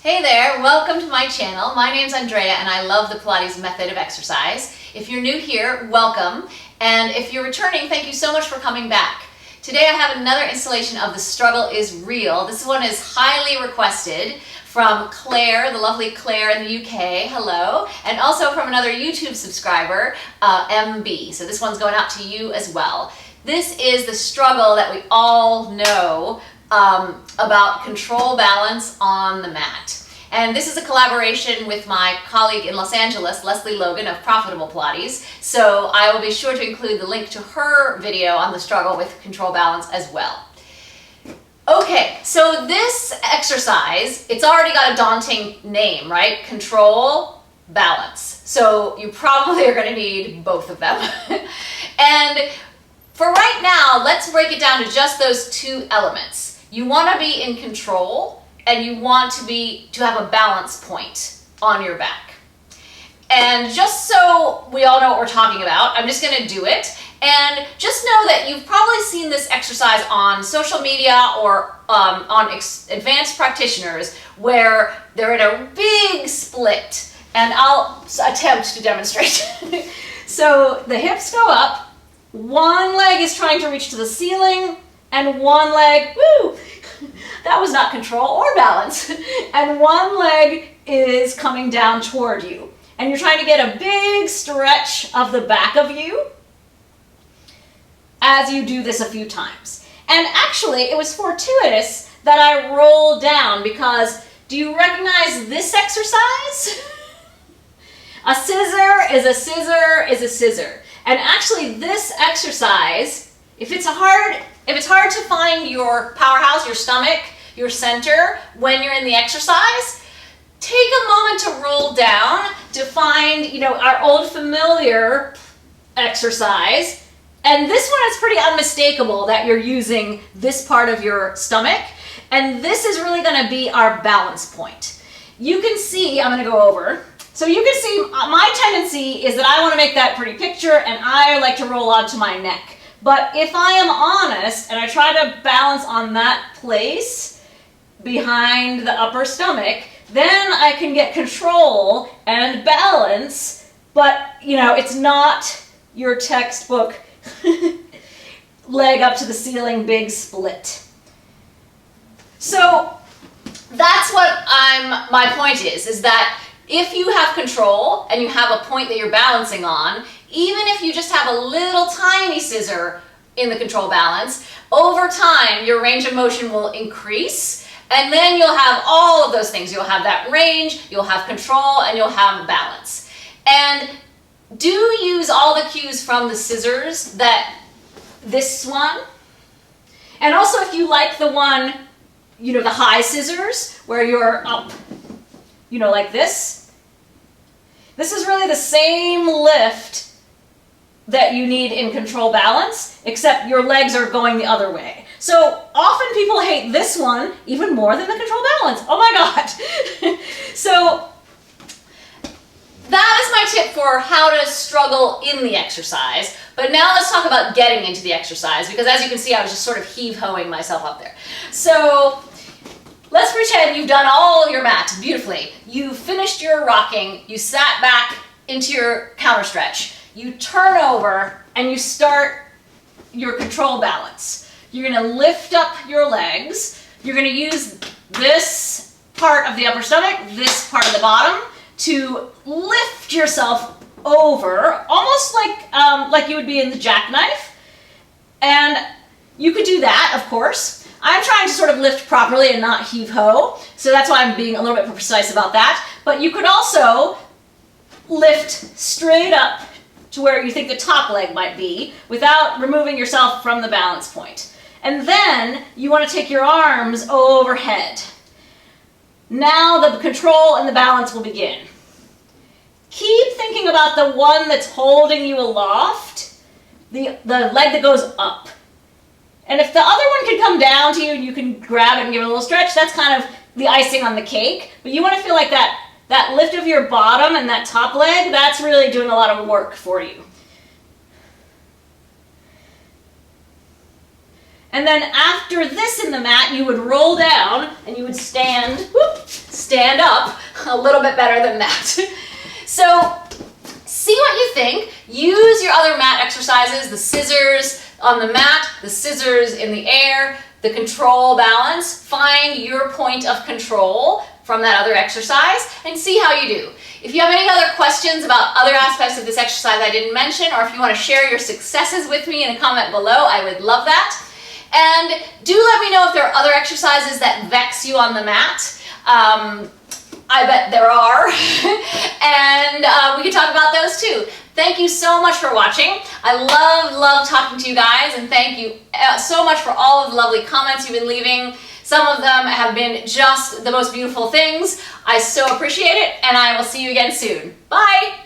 Hey there, welcome to my channel. My name's Andrea and I love the Pilates Method of Exercise. If you're new here, welcome. And if you're returning, thank you so much for coming back. Today I have another installation of The Struggle is Real. This one is highly requested from Claire, the lovely Claire in the UK, hello, and also from another YouTube subscriber, MB. So this one's going out to you as well. This is the struggle that we all know about control balance on the mat. And this is a collaboration with my colleague in Los Angeles, Lesley Logan of Profitable Pilates. So I will be sure to include the link to her video on the struggle with control balance as well. Okay, so this exercise, it's already got a daunting name, right? Control, balance. So you probably are going to need both of them. And for right now, let's break it down to just those two elements. You want to be in control and you want to have a balance point on your back. And just so we all know what we're talking about, I'm just going to do it. And just know that you've probably seen this exercise on social media or on advanced practitioners where they're in a big split. And I'll attempt to demonstrate. So the hips go up, one leg is trying to reach to the ceiling, and one leg, woo, that was not control or balance, and one leg is coming down toward you. And you're trying to get a big stretch of the back of you as you do this a few times. And actually, it was fortuitous that I rolled down because do you recognize this exercise? A scissor is a scissor is a scissor. And actually, this exercise, if it's hard to find your powerhouse, your stomach, your center when you're in the exercise, take a moment to roll down to find, our old familiar exercise. And this one is pretty unmistakable that you're using this part of your stomach. And this is really going to be our balance point. You can see, I'm going to go over. So you can see my tendency is that I want to make that pretty picture and I like to roll onto my neck. But if I am honest and I try to balance on that place behind the upper stomach, then I can get control and balance, but it's not your textbook leg up to the ceiling big split. So that's what my point is that if you have control and you have a point that you're balancing on, even if you just have a little tiny scissor in the control balance, over time your range of motion will increase and then you'll have all of those things. You'll have that range, you'll have control, and you'll have balance. And do use all the cues from the scissors, this one. And also if you like the one, the high scissors where you're up, like this. This is really the same lift that you need in control balance, except your legs are going the other way. So often people hate this one even more than the control balance. Oh my God. So that is my tip for how to struggle in the exercise. But now let's talk about getting into the exercise, because as you can see, I was just sort of heave-hoing myself up there. So let's pretend you've done all your mat beautifully. You finished your rocking, you sat back into your counter stretch, you turn over and you start your control balance. You're going to lift up your legs. You're going to use this part of the upper stomach, this part of the bottom, to lift yourself over, almost like you would be in the jackknife. And you could do that, of course. I'm trying to sort of lift properly and not heave-ho, so that's why I'm being a little bit more precise about that. But you could also lift straight up to where you think the top leg might be without removing yourself from the balance point. And then you want to take your arms overhead. Now the control and the balance will begin. Keep thinking about the one that's holding you aloft, the leg that goes up. And if the other one can come down to you and you can grab it and give it a little stretch, that's kind of the icing on the cake. But you want to feel like that lift of your bottom and that top leg, that's really doing a lot of work for you. And then after this in the mat, you would roll down and you would stand stand up a little bit better than that. So see what you think. Use your other mat exercises, the scissors on the mat, the scissors in the air, the control balance. Find your point of control from that other exercise and see how you do. If you have any other questions about other aspects of this exercise I didn't mention, or if you want to share your successes with me in a comment below, I would love that. And do let me know if there are other exercises that vex you on the mat. I bet there are. And we can talk about those too. Thank you so much for watching. I love talking to you guys, and thank you so much for all of the lovely comments you've been leaving. Some of them have been just the most beautiful things. I so appreciate it, and I will see you again soon. Bye!